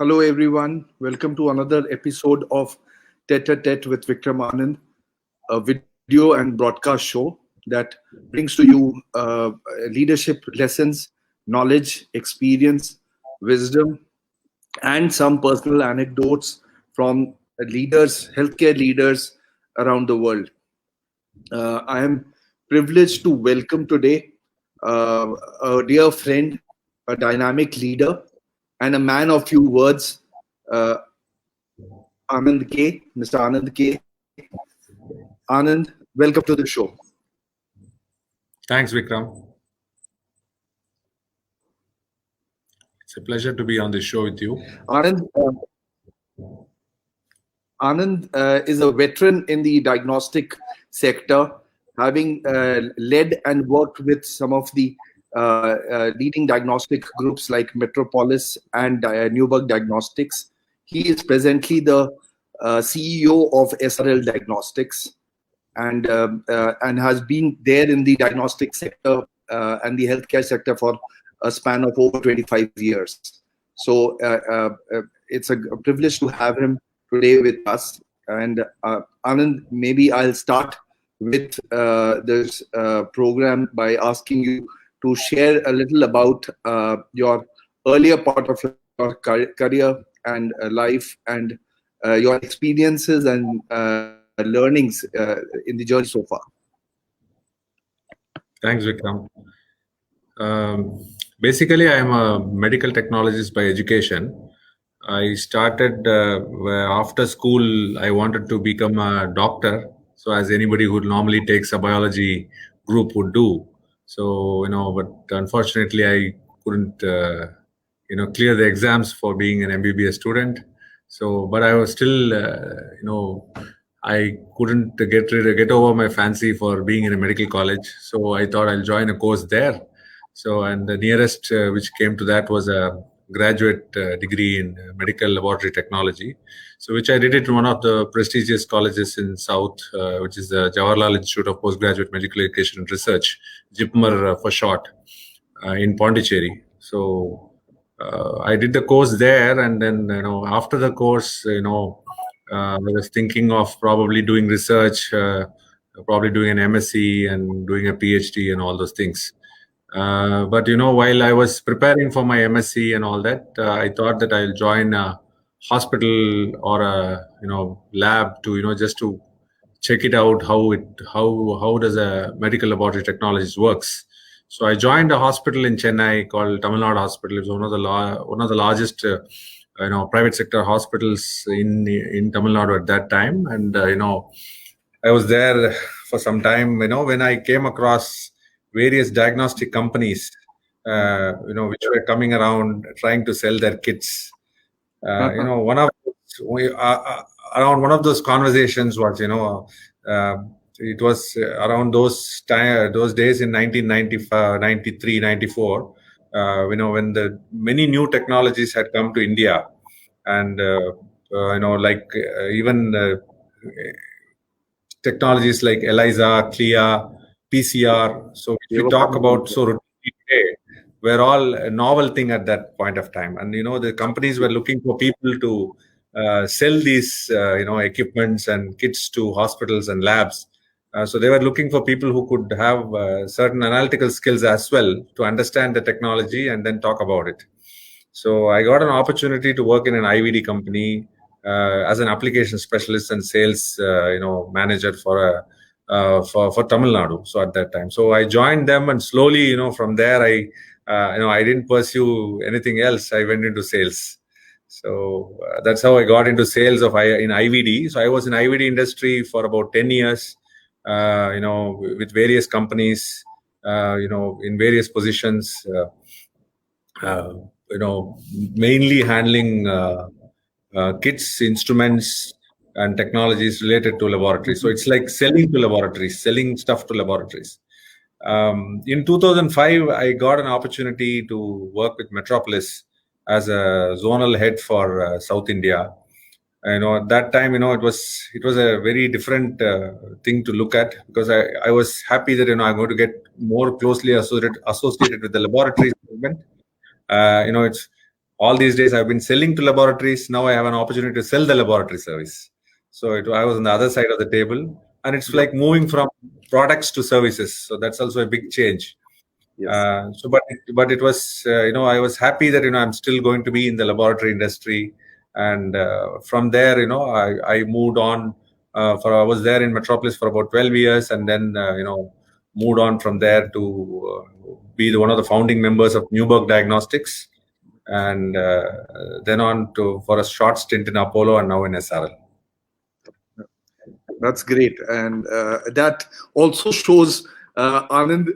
Hello, everyone. Welcome to another episode of Tete-a-tete with Vikram Anand, a video and broadcast show that brings to you leadership lessons, knowledge, experience, wisdom, and some personal anecdotes from leaders, healthcare leaders around the world. I am privileged to welcome today a dear friend, a dynamic leader, and a man of few words, uh, Anand K, Mr. Anand K. Anand, welcome to the show. Thanks, Vikram. It's a pleasure to be on this show with you. Anand is a veteran in the diagnostic sector, having led and worked with some of the leading diagnostic groups like Metropolis and Newburgh Diagnostics. He is presently the CEO of SRL Diagnostics and has been there in the diagnostic sector and the healthcare sector for a span of over 25 years. So it's a privilege to have him today with us. And Anand, maybe I'll start with this program by asking you to share a little about your earlier part of your career and life and your experiences and learnings in the journey so far. Thanks, Vikram. Basically, I am a medical technologist by education. I started after school. I wanted to become a doctor. So, as anybody who normally takes a biology group would do. So, but unfortunately, I couldn't, clear the exams for being an MBBS student. So, but I was still, I couldn't get over my fancy for being in a medical college. So I thought I'll join a course there. So, and the nearest which came to that was a graduate degree in medical laboratory technology. So, which I did it in one of the prestigious colleges in South, which is the Jawaharlal Institute of Postgraduate Medical Education and Research, JIPMER for short, in Pondicherry. So, I did the course there, and then after the course, I was thinking of probably doing research, probably doing an MSc and doing a PhD and all those things. But while I was preparing for my MSc and all that, I thought that I'll join a hospital or a lab to just to check it out how does a medical laboratory technologies works. So I joined a hospital in Chennai called Tamil Nadu Hospital. It was one of the largest private sector hospitals in Tamil Nadu at that time, and I was there for some time. When I came across various diagnostic companies, which were coming around trying to sell their kits. Around one of those conversations was it was around those days in 1995, 93, 94. When the many new technologies had come to India, and even technologies like ELISA, CLIA, PCR. So if we talk about routinely today, were all a novel thing at that point of time, and the companies were looking for people to sell these equipments and kits to hospitals and labs. So they were looking for people who could have certain analytical skills as well to understand the technology and then talk about it. So I got an opportunity to work in an IVD company as an application specialist and sales, manager for Tamil Nadu. So at that time, so I joined them, and slowly, from there, I didn't pursue anything else. I went into sales. So that's how I got into sales in IVD. So I was in IVD industry for about 10 years. With various companies, in various positions, mainly handling kits, instruments, and technologies related to laboratories. So it's like selling to laboratories, selling stuff to laboratories. In 2005, I got an opportunity to work with Metropolis as a zonal head for South India. At that time, it was a very different thing to look at, because I was happy that I'm going to get more closely associated with the laboratory segment. It's all these days I've been selling to laboratories. Now I have an opportunity to sell the laboratory service. So I was on the other side of the table, and it's like moving from products to services. So that's also a big change. Yes. But it was I was happy that I'm still going to be in the laboratory industry, and from there I moved on. I was there in Metropolis for about 12 years, and then moved on from there to be one of the founding members of Newberg Diagnostics, and then on to for a short stint in Apollo, and now in SRL. That's great, and that also shows, Anand,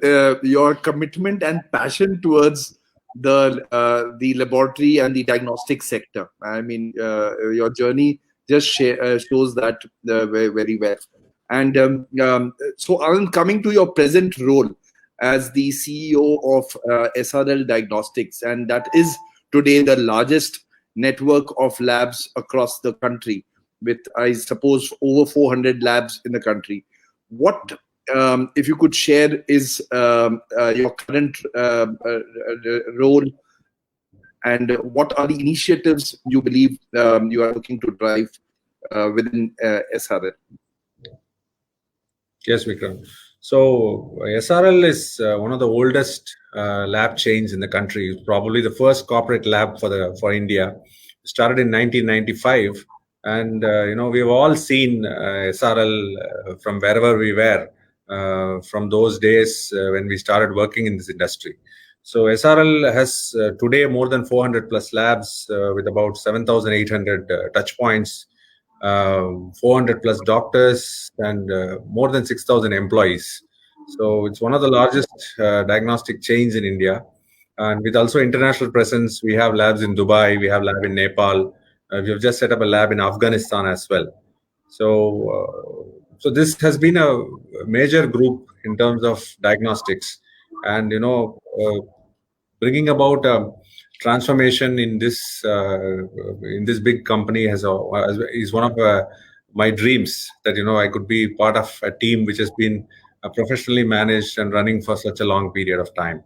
your commitment and passion towards the laboratory and the diagnostic sector. I mean, your journey just shows that very, very well. And so, Anand, coming to your present role as the CEO of SRL Diagnostics, and that is today the largest network of labs across the country, with, I suppose, over 400 labs in the country. What, if you could share, is your current role, and what are the initiatives you believe you are looking to drive within SRL? Yes, Vikram. So SRL is one of the oldest lab chains in the country. Probably the first corporate lab for India. Started in 1995. And we've all seen SRL from wherever we were, from those days when we started working in this industry. So SRL has today more than 400 plus labs with about 7,800 touch points, 400 plus doctors, and more than 6,000 employees. So it's one of the largest diagnostic chains in India. And with also international presence, we have labs in Dubai, we have lab in Nepal. We have just set up a lab in Afghanistan as well. So this has been a major group in terms of diagnostics, and bringing about a transformation in this big company is one of my dreams. That I could be part of a team which has been professionally managed and running for such a long period of time.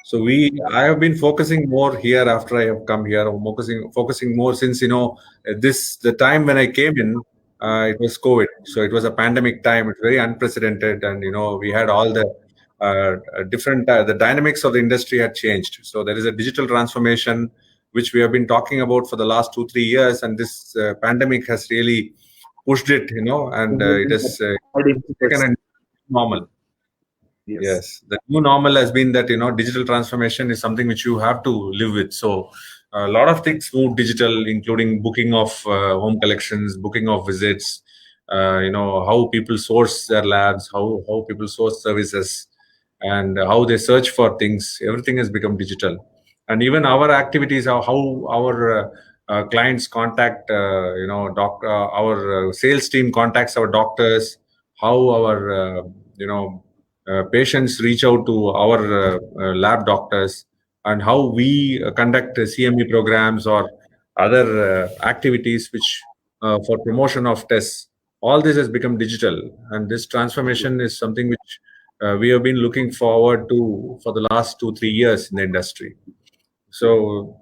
So I have been focusing more here after I have come here, focusing more since the time when I came in, it was COVID, so it was a pandemic time. It's very unprecedented, and we had all the different the dynamics of the industry had changed. So there is a digital transformation which we have been talking about for the last 2-3 years, and this pandemic has really pushed it, and it has taken a normal. Yes, the new normal has been that digital transformation is something which you have to live with. So a lot of things move digital, including booking of home collections, booking of visits, how people source their labs, how people source services, and how they search for things. Everything has become digital, and even our activities, how our clients contact, our sales team contacts our doctors, how our patients reach out to our lab doctors, and how we conduct CME programs or other activities which for promotion of tests. All this has become digital, and this transformation is something which we have been looking forward to for the last 2-3 years in the industry. So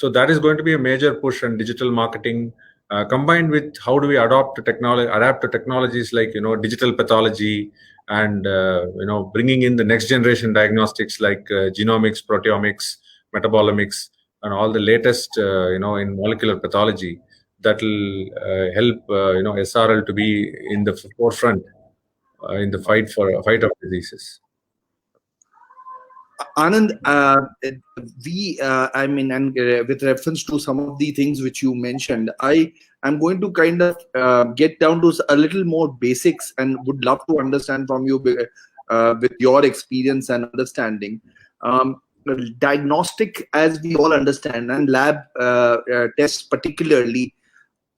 that is going to be a major push on digital marketing, combined with how do we adapt to technologies like digital pathology, and bringing in the next generation diagnostics like genomics, proteomics, metabolomics, and all the latest in molecular pathology that will help SRL to be in the forefront in the fight of diseases. Anand, I mean, and with reference to some of the things which you mentioned, I am going to kind of get down to a little more basics, and would love to understand from you with your experience and understanding. Diagnostic, as we all understand, and lab tests particularly,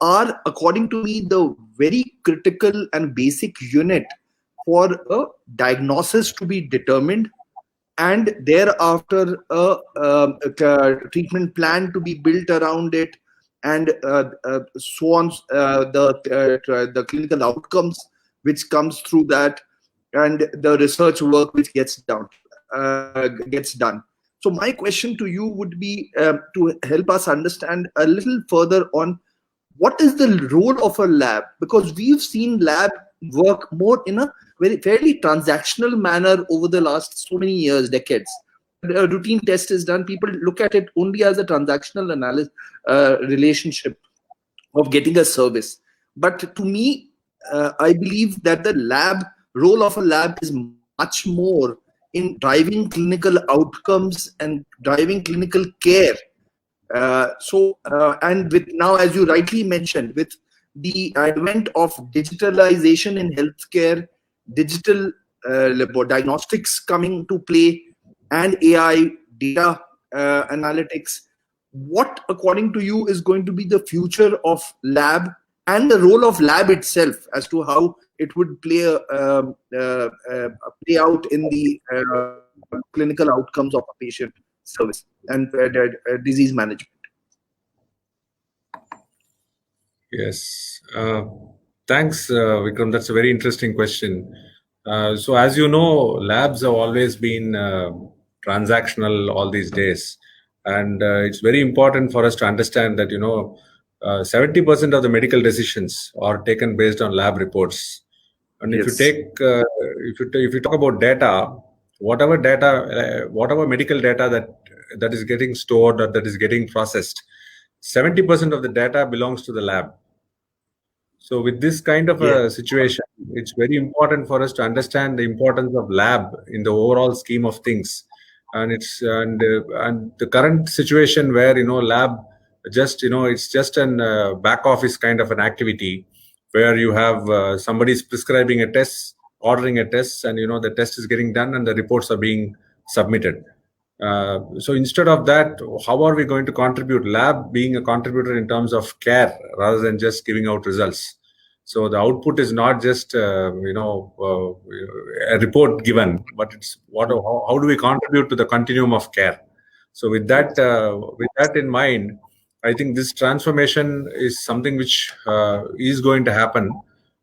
are, according to me, the very critical and basic unit for a diagnosis to be determined, and thereafter a treatment plan to be built around it, and so on, the clinical outcomes which comes through that, and the research work which gets done. So my question to you would be to help us understand a little further on what is the role of a lab, because we've seen lab work more in a very fairly transactional manner over the last so many years, decades. A routine test is done, people look at it only as a transactional analysis relationship of getting a service. But to me, I believe that the lab role of a lab is much more in driving clinical outcomes and driving clinical care. And with now, as you rightly mentioned, with the advent of digitalization in healthcare, digital diagnostics coming to play, and AI data analytics, what, according to you, is going to be the future of lab and the role of lab itself, as to how it would play play out in the clinical outcomes of a patient service and disease management? Yes. Thanks, Vikram. That's a very interesting question. So, as you know, labs have always been transactional all these days. And it's very important for us to understand that, 70% of the medical decisions are taken based on lab reports. And if you Yes. take, if you talk about data, whatever medical data that is getting stored or that is getting processed, 70% of the data belongs to the lab. So with this kind of Yeah. a situation, it's very important for us to understand the importance of lab in the overall scheme of things. And and the current situation where lab just it's just an back office kind of an activity where you have somebody's prescribing a test, ordering a test, and the test is getting done and the reports are being submitted. So instead of that, how are we going to contribute? Lab being a contributor in terms of care rather than just giving out results. So the output is not just a report given, but it's how do we contribute to the continuum of care? So with that in mind, I think this transformation is something which is going to happen.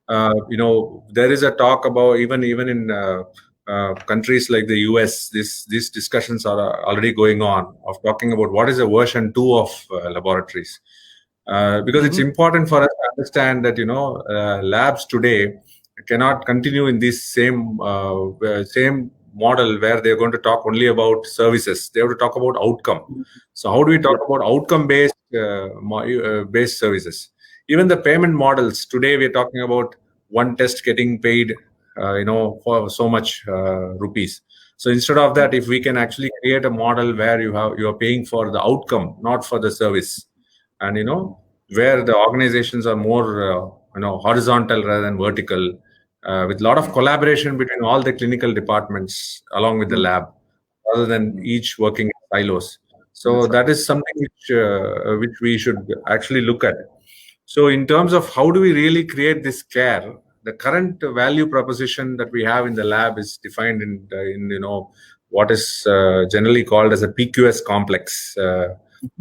There is a talk about even in countries like the US, these discussions are already going on of talking about what is a version 2 of laboratories. Because it's important for us to understand that labs today cannot continue in this same model where they're going to talk only about services. They have to talk about outcome. So how do we talk about outcome based based services? Even the payment models today, we're talking about one test getting paid for so much rupees. So instead of that, if we can actually create a model where you are paying for the outcome, not for the service, and where the organizations are more horizontal rather than vertical, with a lot of collaboration between all the clinical departments along with the lab, rather than each working in silos. So that is something which we should actually look at. So in terms of how do we really create this care, the current value proposition that we have in the lab is defined in what is generally called as a PQS complex.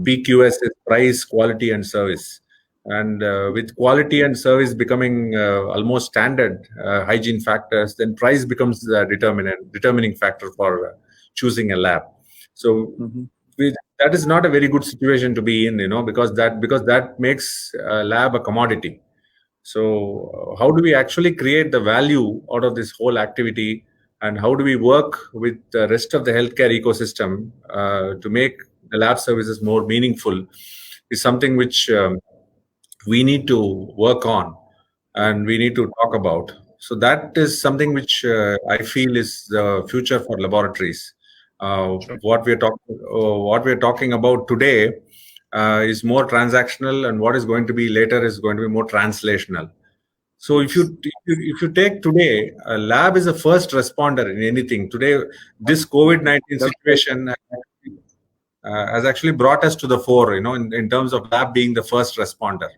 PQS is price, quality, and service. And with quality and service becoming almost standard hygiene factors, then price becomes the determining factor for choosing a lab. So that is not a very good situation to be in, because that makes a lab a commodity. So how do we actually create the value out of this whole activity, and how do we work with the rest of the healthcare ecosystem to make the lab services more meaningful, is something which we need to work on and we need to talk about. So that is something which I feel is the future for laboratories. What we're talking about today is more transactional, and what is going to be later is going to be more translational. So if you take today, a lab is a first responder in anything. Today, this COVID-19 situation has actually brought us to the fore, in terms of lab being the first responder.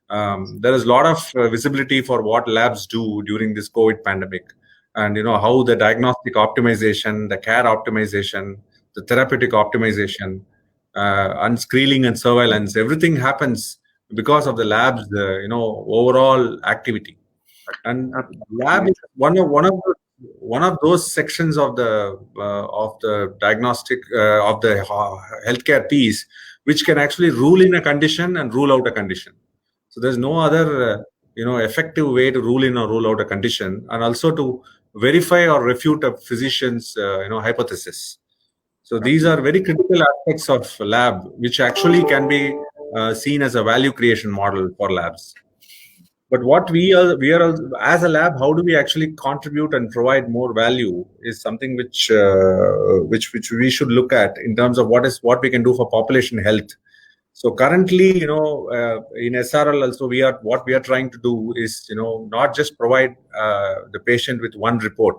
There is a lot of visibility for what labs do during this COVID pandemic, and how the diagnostic optimization, the care optimization, the therapeutic optimization, and screening and surveillance, everything happens because of the lab's overall activity. And lab is one one of those sections of the diagnostic of the healthcare piece, which can actually rule in a condition and rule out a condition. So there's no other effective way to rule in or rule out a condition, and also to verify or refute a physician's hypothesis. So these are very critical aspects of lab, which actually can be seen as a value creation model for labs. But what we are as a lab, how do we actually contribute and provide more value is something which we should look at in terms of what we can do for population health. So currently, in SRL also, what we are trying to do is, not just provide the patient with one report.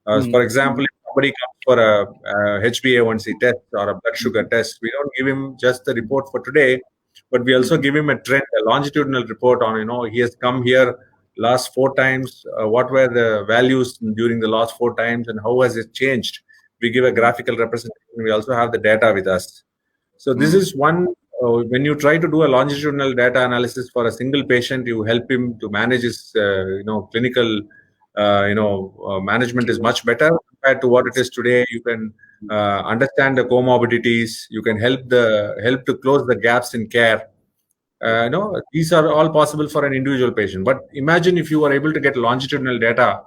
For example, if somebody comes for a HbA1c test or a blood sugar test, we don't give him just the report for today, but we also give him a trend, a longitudinal report on, he has come here last 4 times, what were the values during the last 4 times, and how has it changed. We give a graphical representation. We also have the data with us. So this is one. When you try to do a longitudinal data analysis for a single patient, you help him to manage his, clinical, management is much better compared to what it is today. You can understand the comorbidities. You can help to close the gaps in care. These are all possible for an individual patient. But imagine if you were able to get longitudinal data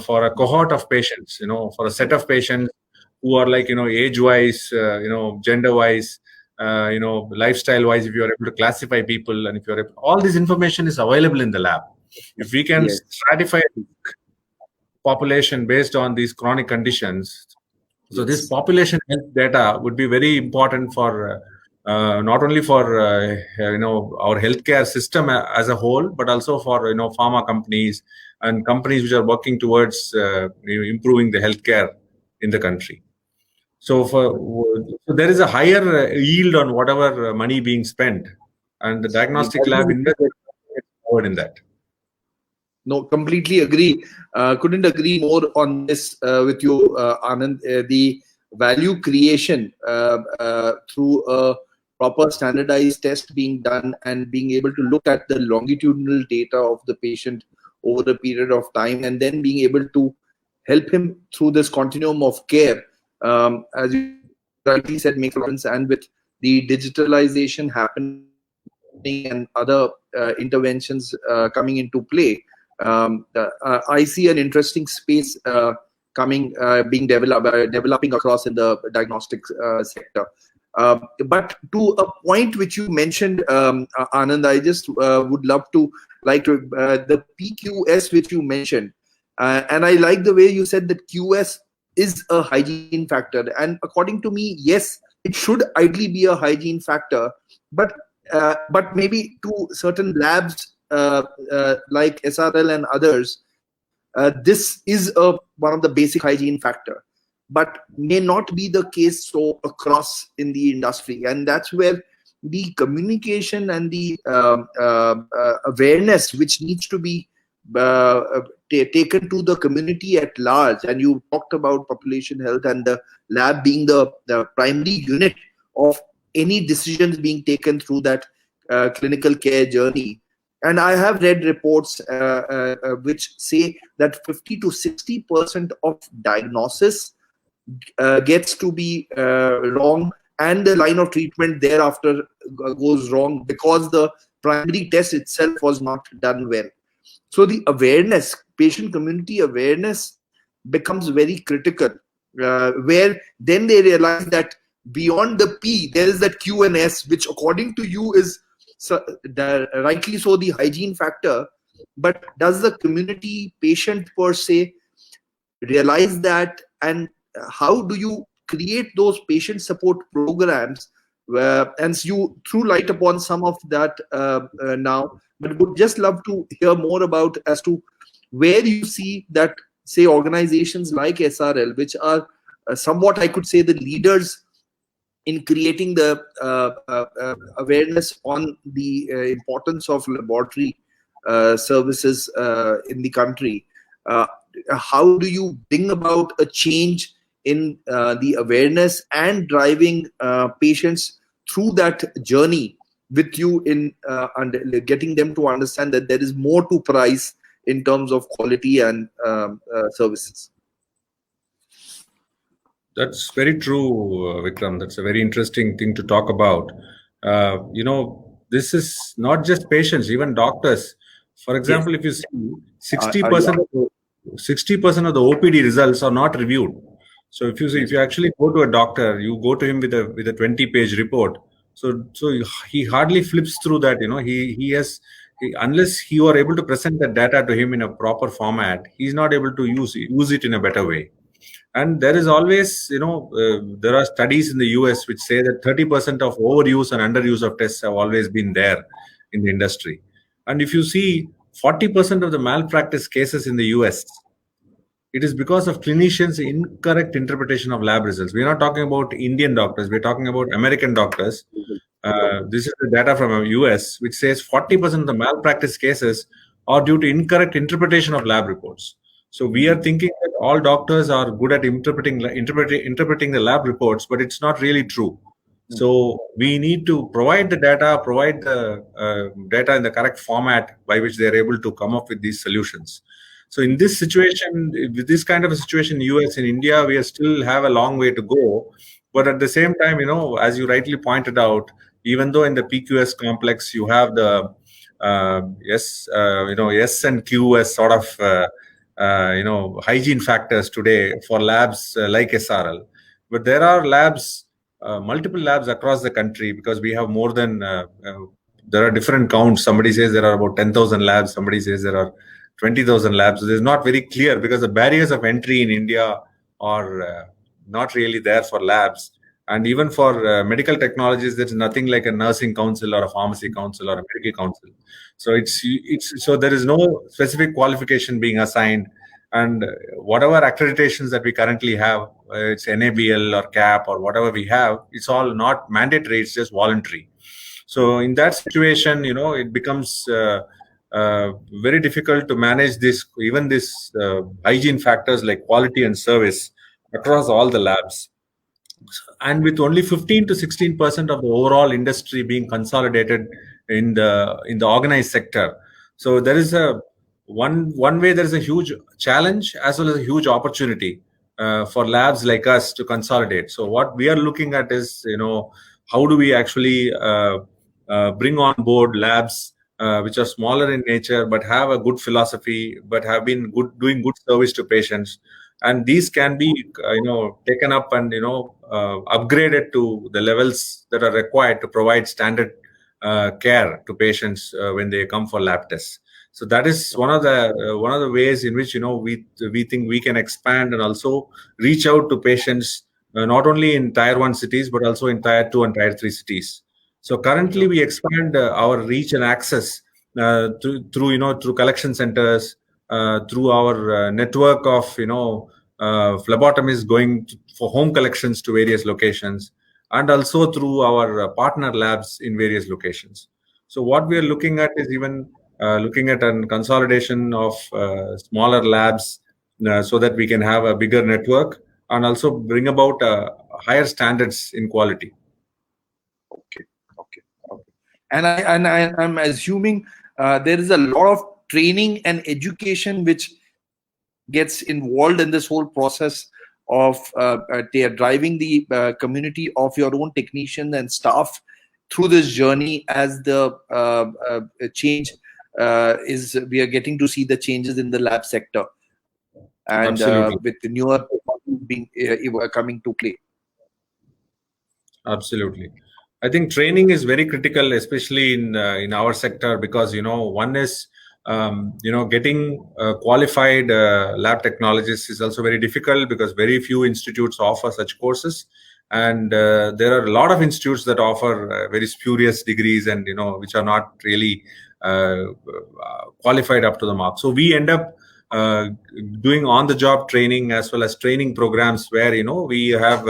for a cohort of patients, for a set of patients who are like, age-wise, gender-wise, lifestyle-wise, if you are able to classify people, and if you're all this information is available in the lab. If we can stratify population based on these chronic conditions, so this population health data would be very important for not only for our healthcare system as a whole, but also for pharma companies and companies which are working towards improving the healthcare in the country. So there is a higher yield on whatever money being spent, and the diagnostic lab invests forward in that. No, completely agree. Couldn't agree more on this with you, Anand. The value creation through a proper standardized test being done and being able to look at the longitudinal data of the patient over a period of time, and then being able to help him through this continuum of care, as you rightly said, makes a lot of sense. And with the digitalization happening and other interventions coming into play, I see an interesting space being developing across in the diagnostics sector. But to a point which you mentioned, Anand, I just would love to the PQS which you mentioned, and I like the way you said that QS is a hygiene factor. And according to me, yes, it should ideally be a hygiene factor, but maybe to certain labs like SRL and others, this is one of the basic hygiene factor, but may not be the case so across in the industry. And that's where the communication and the awareness which needs to be taken to the community at large. And you talked about population health and the lab being the primary unit of any decisions being taken through that clinical care journey. And I have read reports which say that 50 to 60% of diagnosis gets to be wrong, and the line of treatment thereafter goes wrong because the primary test itself was not done well. So the awareness, patient community awareness, becomes very critical, where then they realize that beyond the P, there is that Q and S, which according to you is rightly so the hygiene factor. But does the community patient per se realize that, and how do you create those patient support programs? And you threw light upon some of that now, but would just love to hear more about as to where you see that, say, organizations like SRL, which are somewhat, I could say, the leaders in creating the awareness on the importance of laboratory services in the country. How do you bring about a change in the awareness and driving patients through that journey with you in getting them to understand that there is more to price in terms of quality and services? That's very true, Vikram. That's a very interesting thing to talk about. This is not just patients, even doctors. For Yes. example, if you see Yeah. 60% of 60% of the OPD results are not reviewed. So if you see, if Yes. you actually go to a doctor, you go to him with a 20-page report. So he hardly flips through that. Unless you are able to present the data to him in a proper format, he's not able to use it in a better way. And there is always, there are studies in the US which say that 30% of overuse and underuse of tests have always been there in the industry. And if you see 40% of the malpractice cases in the US, it is because of clinicians' incorrect interpretation of lab results. We're not talking about Indian doctors, we're talking about American doctors. This is the data from US, which says 40% of the malpractice cases are due to incorrect interpretation of lab reports. So we are thinking that all doctors are good at interpreting the lab reports, but it's not really true. So we need to provide the data in the correct format by which they are able to come up with these solutions. So in this situation, with this kind of a situation in US, in India, we are still have a long way to go. But at the same time, as you rightly pointed out, even though in the PQS complex you have the S and Q as sort of hygiene factors today for labs like SRL, but there are labs, multiple labs across the country, because we have more than there are different counts. Somebody says there are about 10,000 labs. Somebody says there are 20,000 labs. So it's not very clear because the barriers of entry in India are not really there for labs. And even for medical technologies, there's nothing like a nursing council or a pharmacy council or a medical council. So so there is no specific qualification being assigned, and whatever accreditations that we currently have, it's NABL or CAP or whatever we have, it's all not mandatory. It's just voluntary. So in that situation, it becomes very difficult to manage this hygiene factors like quality and service across all the labs. And with only 15 to 16% of the overall industry being consolidated in the organized sector, so there is a one way there is a huge challenge as well as a huge opportunity for labs like us to consolidate. So what we are looking at is, how do we actually bring on board labs which are smaller in nature but have a good philosophy, but have been doing good service to patients, and these can be taken up and upgraded to the levels that are required to provide standard care to patients when they come for lab tests. So that is one of the ways in which we think we can expand and also reach out to patients, not only in tier 1 cities but also in tier 2 and tier 3 cities. So currently we expand our reach and access through collection centers, through our network of phlebotomists going for home collections to various locations, and also through our partner labs in various locations. So what we are looking at is even looking at a consolidation of smaller labs, so that we can have a bigger network and also bring about higher standards in quality. Okay. Okay. Okay. I'm assuming there is a lot of training and education which gets involved in this whole process of they are driving the community of your own technicians and staff through this journey as the change is we are getting to see the changes in the lab sector, and Absolutely. with the newer technologies being coming to play. Absolutely. I think training is very critical, especially in our sector, because one is getting qualified lab technologists is also very difficult because very few institutes offer such courses, and there are a lot of institutes that offer very spurious degrees and which are not really qualified up to the mark. So we end up doing on-the-job training as well as training programs where we have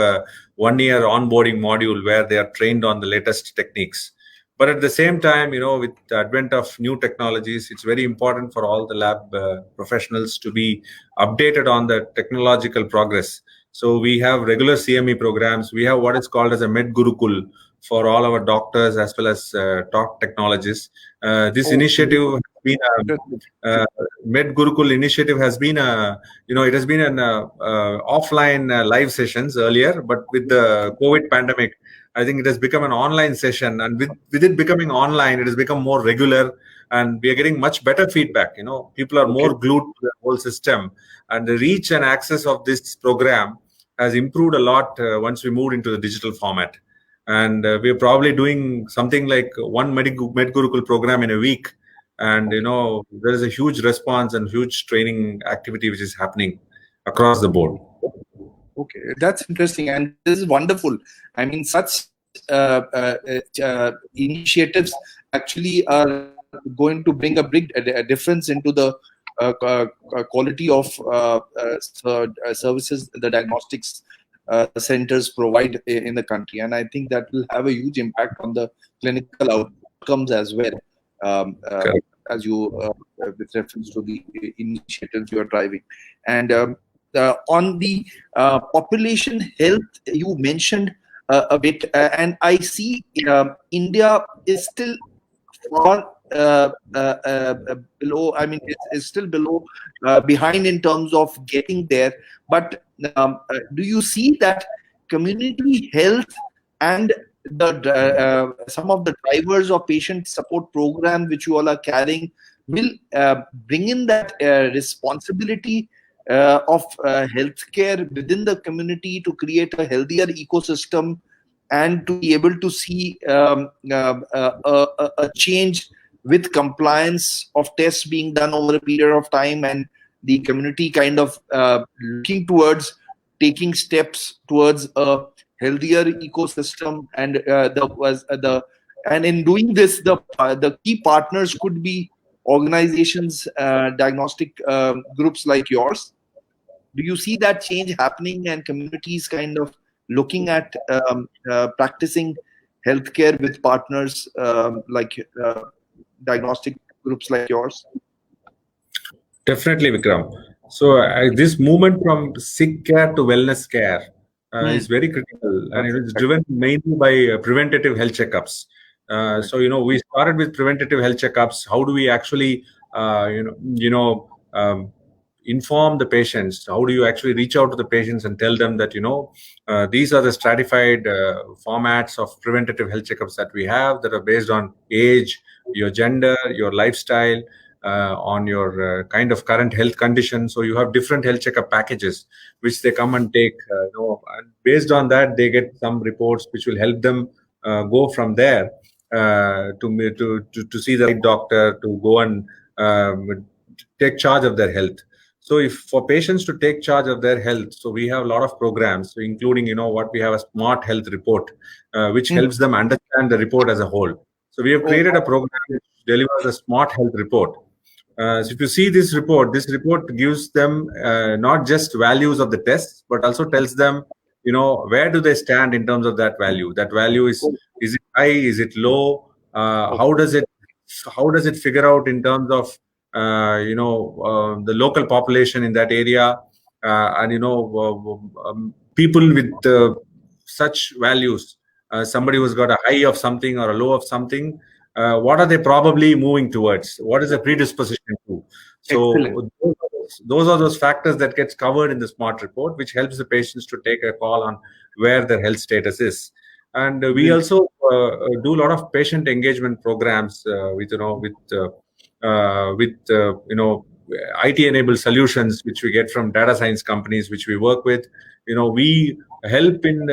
1 year onboarding module where they are trained on the latest techniques. But at the same time, with the advent of new technologies, it's very important for all the lab professionals to be updated on the technological progress. So we have regular CME programs. We have what is called as a Med Gurukul for all our doctors as well as top technologists. This initiative been Med Gurukul initiative has been it has been an offline live sessions earlier, but with the COVID pandemic, I think it has become an online session, and with it becoming online, it has become more regular, and we are getting much better feedback. People are more glued to the whole system, and the reach and access of this program has improved a lot once we moved into the digital format. And we're probably doing something like one Med Gurukul program in a week. And there is a huge response and huge training activity which is happening across the board. Okay, that's interesting, and this is wonderful. I mean, such initiatives actually are going to bring a big difference into the quality of services the diagnostics centers provide in the country, and I think that will have a huge impact on the clinical outcomes as well. As you with reference to the initiatives you are driving. And on the population health, you mentioned a bit, and I see India is still far below. I mean, it's still below, behind in terms of getting there. But do you see that community health and the some of the drivers of patient support program which you all are carrying will bring in that responsibility of healthcare within the community to create a healthier ecosystem and to be able to see a change with compliance of tests being done over a period of time, and the community kind of looking towards taking steps towards a healthier ecosystem, and and in doing this, the key partners could be organizations, diagnostic groups like yours. Do you see that change happening and communities kind of looking at practicing healthcare with partners like diagnostic groups like yours? Definitely, Vikram. So this movement from sick care to wellness care is very critical, and it is driven mainly by preventative health checkups. So we started with preventative health checkups. How do we actually inform the patients? How do you actually reach out to the patients and tell them that these are the stratified formats of preventative health checkups that we have, that are based on age, your gender, your lifestyle, on your kind of current health condition. So you have different health checkup packages which they come and take. And based on that, they get some reports which will help them go from there to see the right doctor, to go and take charge of their health. So if for patients to take charge of their health, so we have a lot of programs, including, what we have a smart health report, which helps them understand the report as a whole. So we have created a program which delivers a smart health report. So if you see this report gives them not just values of the tests, but also tells them, where do they stand in terms of that value? That value is it high? Is it low? How does it figure out in terms of the local population in that area, and people with such values, somebody who's got a high of something or a low of something, what are they probably moving towards? What is the predisposition to? So those are those factors that gets covered in the smart report, which helps the patients to take a call on where their health status is. And we also do a lot of patient engagement programs with IT-enabled solutions, which we get from data science companies, which we work with. We help in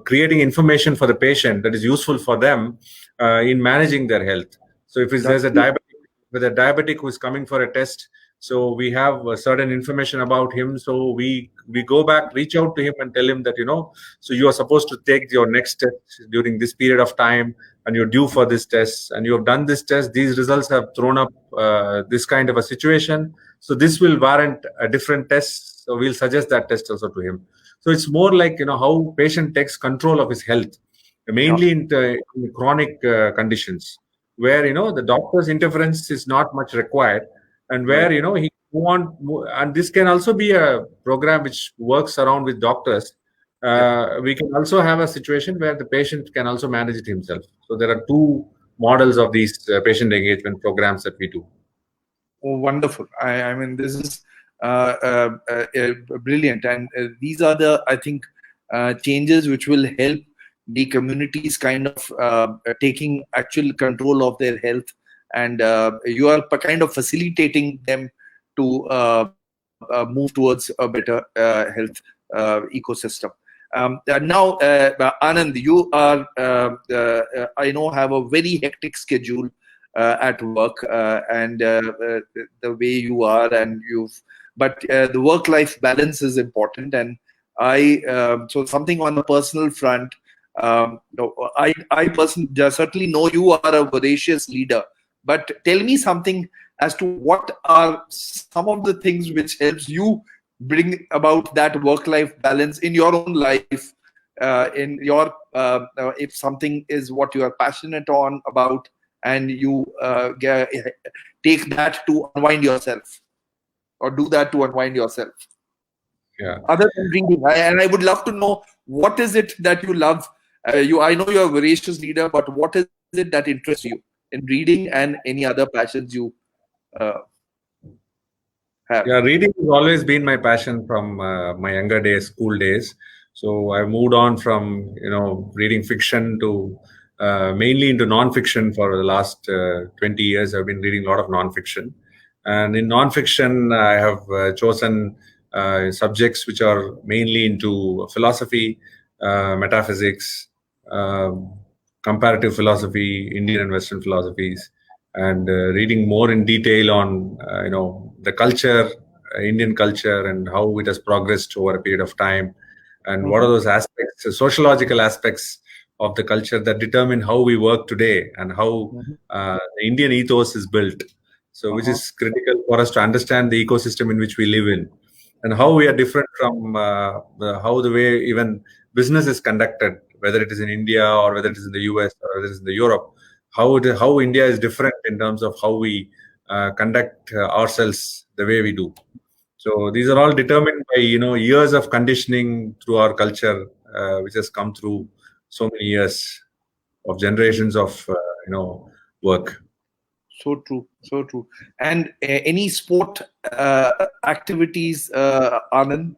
creating information for the patient that is useful for them in managing their health. So if there's a diabetic who is coming for a test, so we have certain information about him. So we go back, reach out to him and tell him that, so you are supposed to take your next test during this period of time, and you're due for this test, and you have done this test. These results have thrown up this kind of a situation. So this will warrant a different test. So we'll suggest that test also to him. So it's more like, how patient takes control of his health, mainly in chronic conditions, where, the doctor's interference is not much required, and where, he want, and this can also be a program which works around with doctors. We can also have a situation where the patient can also manage it himself. So there are two models of these patient engagement programs that we do. Oh, wonderful. I mean, this is brilliant. And these are the, I think, changes which will help the communities kind of taking actual control of their health. And you are kind of facilitating them to move towards a better health ecosystem. Now, Anand, you are, I know, have a very hectic schedule at work, and the way you are, and but the work-life balance is important. And so something on the personal front. No, I personally certainly know you are a voracious leader, but tell me something as to what are some of the things which helps you bring about that work-life balance in your own life, in your if something is what you are passionate on about, and you take that to unwind yourself, or do that to unwind yourself, Yeah. other than reading. And I would love to know, what is it that you love? I know you're a voracious leader, but what is it that interests you in reading and any other passions you uh, have? Yeah, reading has always been my passion from my younger days, school days. So I moved on from reading fiction to mainly into non-fiction for the last 20 years. I've been reading a lot of non-fiction, and in non-fiction, I have chosen subjects which are mainly into philosophy, metaphysics, um comparative philosophy, Indian and Western philosophies, and reading more in detail on the culture, Indian culture, and how it has progressed over a period of time, and what are those aspects, sociological aspects of the culture that determine how we work today, and how the Indian ethos is built. So, which is critical for us to understand the ecosystem in which we live in, and how we are different from how the way even business is conducted, whether it is in India or whether it is in the US or whether it is in the Europe. How India is different in terms of how we conduct ourselves the way we do. So these are all determined by years of conditioning through our culture, which has come through so many years of generations of work. So true, so true. And any sport activities, Anand?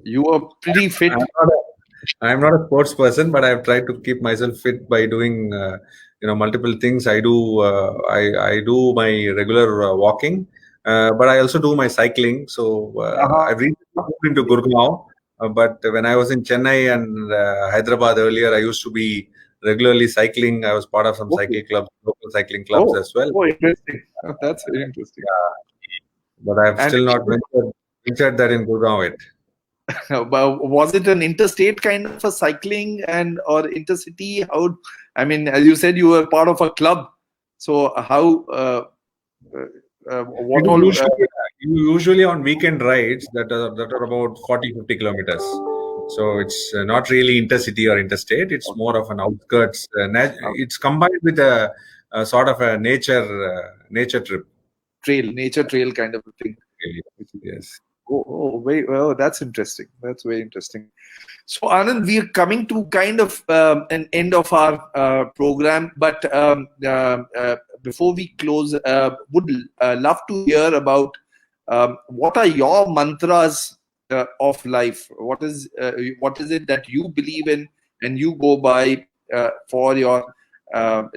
You are pretty fit. I'm not a sports person, but I've tried to keep myself fit by doing multiple things. I do my regular walking, but I also do my cycling. So I've recently moved into Gurgaon, but when I was in Chennai and Hyderabad earlier, I used to be regularly cycling. I was part of some cycle clubs, local cycling clubs as well. Oh, interesting. That's very interesting. But I've And still not ventured that in Gurgaon yet. but was it an interstate kind of a cycling, and or intercity? How? I mean, as you said, you were part of a club. So how? What all? Usually on weekend rides that are about 40-50 kilometers. So it's not really intercity or interstate. It's more of an outskirts. It's combined with a sort of a nature trip. Nature trail kind of a thing. Yes. Oh, that's interesting. That's very interesting. So, Anand, we are coming to kind of an end of our program, but before we close, would love to hear about what are your mantras of life? What is it that you believe in and you go by for your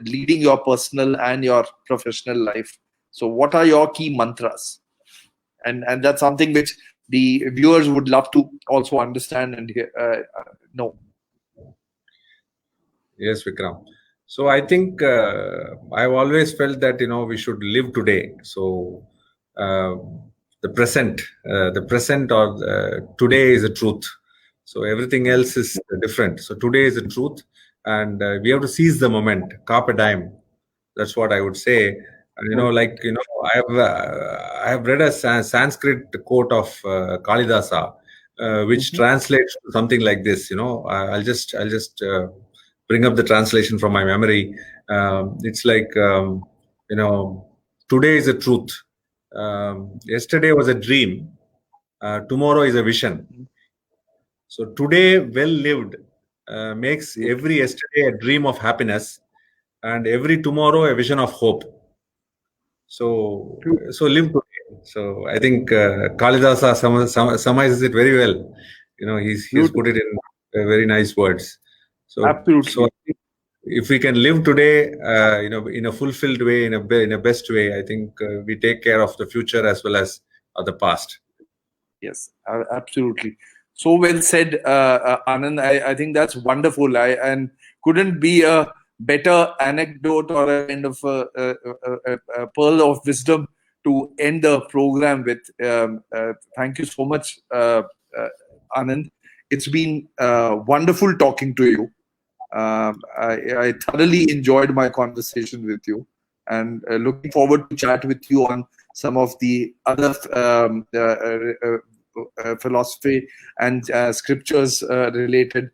leading your personal and your professional life? So, what are your key mantras? And that's something which the viewers would love to also understand and know. Yes, Vikram. So I think I've always felt that we should live today. So uh, the present or today is the truth. So everything else is different. So today is the truth, and we have to seize the moment. Carpe diem. That's what I would say. And, I have read a Sanskrit quote of Kalidasa, which translates to something like this. I'll just bring up the translation from my memory. It's like today is the truth. Yesterday was a dream. Tomorrow is a vision. So today, well lived, makes every yesterday a dream of happiness, and every tomorrow a vision of hope. So live today. So I think Kalidasa summarizes it very well. He's put it in very nice words. So Absolutely. if we can live today, in a fulfilled way, in a best way, I think we take care of the future as well as the past. Yes, absolutely. So well said, Anand. I think that's wonderful. And couldn't be a better anecdote or a kind of a pearl of wisdom to end the program with. Thank you so much, Anand. It's been wonderful talking to you. I thoroughly enjoyed my conversation with you, and looking forward to chat with you on some of the other philosophy and scriptures related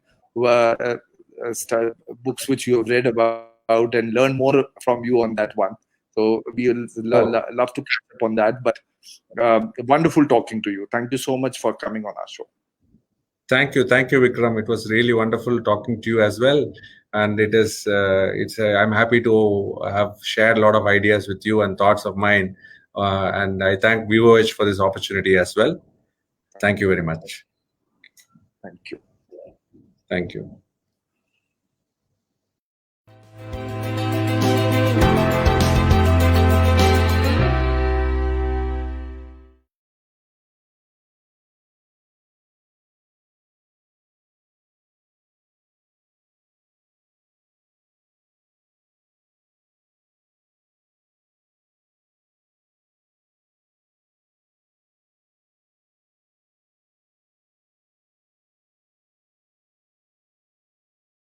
books which you have read about, and learn more from you on that one. So we will love to catch up on that. But wonderful talking to you. Thank you so much for coming on our show. Thank you, Vikram. It was really wonderful talking to you as well, and I'm happy to have shared a lot of ideas with you and thoughts of mine, and I thank VOH for this opportunity as well. Thank you very much. Thank you. Thank you.